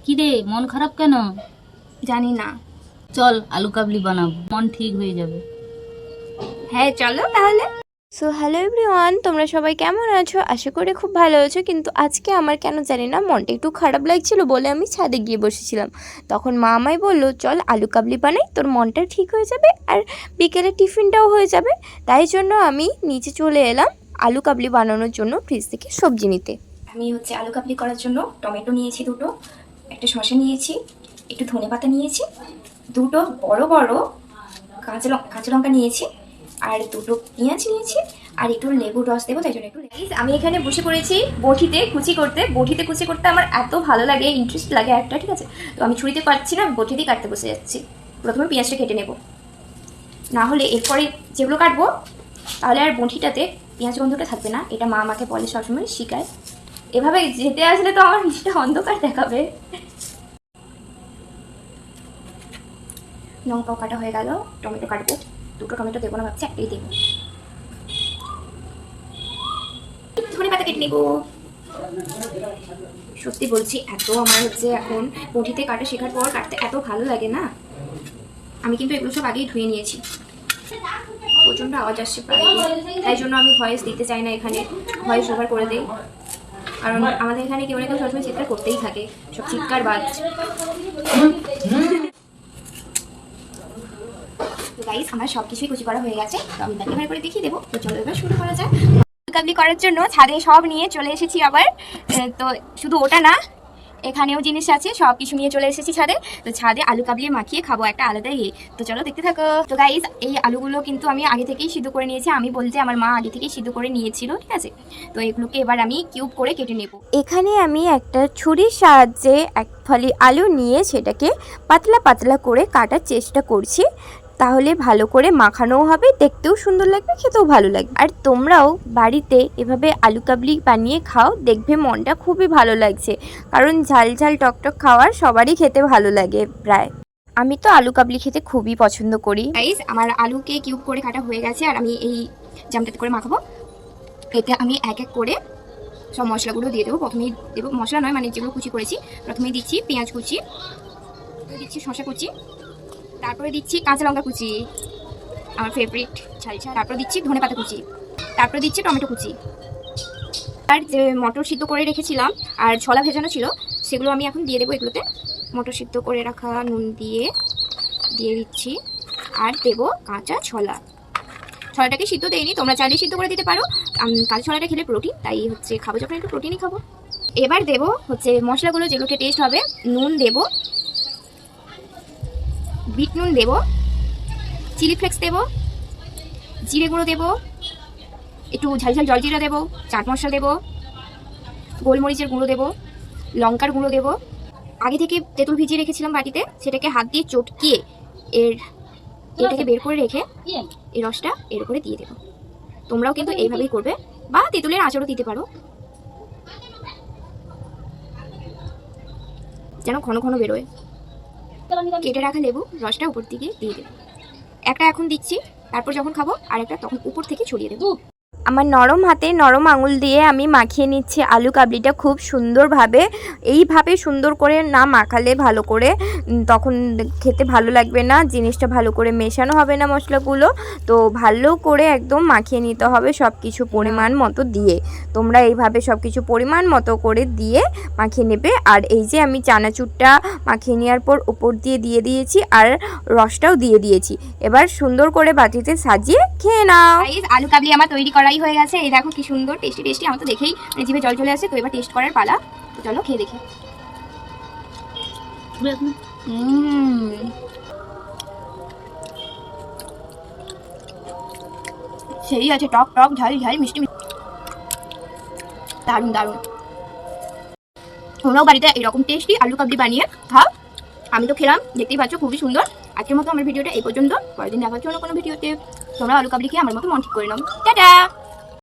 কি রে, মন খারাপ কেন? জানি না। চল আলু কাবলি বানাবো, মন ঠিক হয়ে যাবে। হ্যাঁ চলো তাহলে। সো হ্যালো এভরিওয়ান, তোমরা সবাই কেমন আছো? আশা করি খুব ভালো আছো। কিন্তু আজকে আমার কেন জানি না মনটা একটু খারাপ লাগছিল বলে আমি ছাদে গিয়ে বসেছিলাম। তখন মা আমায় বললো চল আলু কাবলি বানাই, তোর মনটা ঠিক হয়ে যাবে আর বিকেলে টিফিনটাও হয়ে যাবে। তাই জন্য আমি নিচে চলে এলাম আলু কাবলি বানানোর জন্য ফ্রিজ থেকে সবজি নিতে। আমি আলু কাবলি করার জন্য টমেটো নিয়েছি দুটো, একটা শসা নিয়েছি, একটু ধনেপাতা নিয়েছি, দুটো বড় বড় কাঁচা লঙ্কা নিয়েছি, আর দুটো পেঁয়াজ নিয়েছি, আর একটু লেবুর রস দেবো। তাই জন্য একটু আমি এখানে বসে পড়েছি বটিতে কুচি করতে। বটিতে কুচি করতে আমার এত ভালো লাগে, ইন্টারেস্ট লাগে একটা, ঠিক আছে। তো আমি ছুরিতে কাটছি না, বটিতেই কাটতে বসে যাচ্ছি। প্রথমে পেঁয়াজটা কেটে নেব, না হলে এরপরে যেগুলো কাটবো তাহলে আর বটিটাতে পেঁয়াজ গন্ধটা থাকবে না। এটা মা আমাকে বলে, সবসময় শিখায়। এভাবে যেতে আসলে তো আমার নিচটা অন্ধকার দেখাবে। লঙ্কাও কাটা হয়ে গেল, টমেটো কাটবো। দুটো টমেটো দেবো না, ভাবছি একটাই দেবো। ধনেপাতা কেটে নেবো। সত্যি বলছি, এত আমার এখন বটিতে কাটা শেখার পর কাটতে এত ভালো লাগে না। আমি কিন্তু এগুলো সব আগেই ধুয়ে নিয়েছি। প্রচণ্ড আওয়াজ আসছে প্রায়, তাই জন্য আমি ভয়েস দিতে চাই না এখানে, ভয়েস ওভার করে দেই। কারণ আমাদের এখানে কেউ না কেউ সবসময় চিৎকার করতেই থাকে, সব চিৎকার বাজ। তো গাইস, আমার সব কিছুই কুচি করা হয়ে গেছে, তো আমি ব্যাকে করে দেখিয়ে দেবো। তো চলো এবার শুরু করা যায়। আলু কাবলি করার জন্য ছাদে সব নিয়ে চলে এসেছি আবার। তো শুধু ওটা না, এখানেও জিনিস আছে, সব কিছু নিয়ে চলে এসেছি ছাদে। তো ছাদে আলু কাবলি মাখিয়ে খাবো, একটা আলাদাই। তো চলো দেখতে থাকো। তো গাইস, এই আলুগুলো কিন্তু আমি আগে থেকেই সিদ্ধ করে নিয়েছি। আমি বলতে আমার মা আগে থেকেই সিদ্ধ করে নিয়েছিল, ঠিক আছে। তো এগুলোকে এবার আমি কিউব করে কেটে নেব। এখানে আমি একটা ছুরির সাহায্যে এক ফালি আলু নিয়ে সেটাকে পাতলা পাতলা করে কাটার চেষ্টা করছি। তাহলে ভালো করে মাখানোও হবে, দেখতেও সুন্দর লাগবে, খেতেও ভালো লাগবে। আর তোমরাও বাড়িতে এভাবে আলু কাবলি বানিয়ে খাও, দেখবে মনটা খুবই ভালো লাগছে। কারণ ঝাল ঝাল টকটক খাওয়ার সবারই খেতে ভালো লাগে প্রায়। আমি তো আলু কাবলি খেতে খুবই পছন্দ করি। গাইস, আমার আলুকে কিউব করে কাটা হয়ে গেছে, আর আমি এই জামটাতে করে মাখাবো। এতে আমি এক এক করে সব মশলাগুলো দিয়ে দেবো। প্রথমেই দেবো, মশলা নয় মানে যেগুলো কুচি করেছি, প্রথমেই দিচ্ছি পেঁয়াজ কুচি, দিচ্ছি শসা কুচি, তারপরে দিচ্ছি কাঁচা লঙ্কা কুচি, আমার ফেভারিট ঝাল ঝাল, তারপরে দিচ্ছি ধনেপাতা কুচি, তারপরে দিচ্ছি টমেটো কুচি। আর যে মটর সিদ্ধ করে রেখেছিলাম আর ছোলা ভেজানো ছিল, সেগুলো আমি এখন দিয়ে দেবো এগুলোতে। মটর সিদ্ধ করে রাখা নুন দিয়ে দিচ্ছি, আর দেবো কাঁচা ছোলা। ছোলাটাকে সিদ্ধ দেয়নি, তোমরা চাইলে সিদ্ধ করে দিতে পারো। কাঁচা ছোলাটা খেলে প্রোটিন, তাই খাবো যখন একটু প্রোটিনই খাবো। এবার দেবো মশলাগুলো যেগুলোতে টেস্ট হবে। নুন দেবো, বিট নুন দেবো, চিলি ফ্লেক্স দেবো, জিরে গুঁড়ো দেবো, একটু ঝাল ঝাল জলজিরা দেবো, চাট মশলা দেবো, গোলমরিচের গুঁড়ো দেবো, লঙ্কার গুঁড়ো দেবো। আগে থেকে তেঁতুল ভিজিয়ে রেখেছিলাম বাটিতে, সেটাকে হাত দিয়ে চটকিয়ে এটাকে বের করে রেখে এই রসটা এর উপরে দিয়ে দেবো। তোমরাও কিন্তু এইভাবেই করবে, বা তেঁতুলের আঁচড়ও দিতে পারো, যেন ঘন ঘন বেরোয়। কেটে রাখা লেবু রসটা উপর দিকে দিয়ে দেবো। একটা এখন দিচ্ছি, তারপর যখন খাবো আরেকটা তখন উপর থেকে ছড়িয়ে দেবো। আমার নরম হাতে নরম আঙুল দিয়ে আমি মাখিয়ে নিচ্ছি আলু কাবলিটা খুব সুন্দরভাবে। এইভাবে সুন্দর করে না মাখালে ভালো করে তখন খেতে ভালো লাগবে না, জিনিসটা ভালো করে মেশানো হবে না মশলাগুলো। তো ভালো করে একদম মাখিয়ে নিতে হবে সব কিছু পরিমাণ মতো দিয়ে। তোমরা এইভাবে সব কিছু পরিমাণ মতো করে দিয়ে মাখিয়ে নেবে। আর এই যে আমি চানাচুরটা মাখিয়ে নেওয়ার পর উপর দিয়ে দিয়েছি, আর রসটাও দিয়ে দিয়েছি। এবার সুন্দর করে বাটিতে সাজিয়ে খেয়ে নাও। আলু কাবলি আমার তৈরি করাই হয়ে গেছে। এই দেখো কি সুন্দর টেস্টি টেস্টি, আমার তো দেখেই জিভে জল চলে আসে। তো এবার টেস্ট করার পালা, তো চলো খেয়ে দেখি। সেই আছে, টক টক ঝাল ঝাল মিষ্টি, দারুণ দারুণ। তোমরাও বাড়িতে এরকম টেস্টি আলু কাবলি বানিয়ে খাও। আমি তো খেলাম, দেখতেই পাচ্ছ খুবই সুন্দর। আজকের মতো আমার ভিডিওটা এই পর্যন্ত। পরের দিন দেখার জন্য কোনো ভিডিওতে। তোমরা আলু কাবলি খেয়ে আমার মতো মন ঠিক করে নাও। টাটা।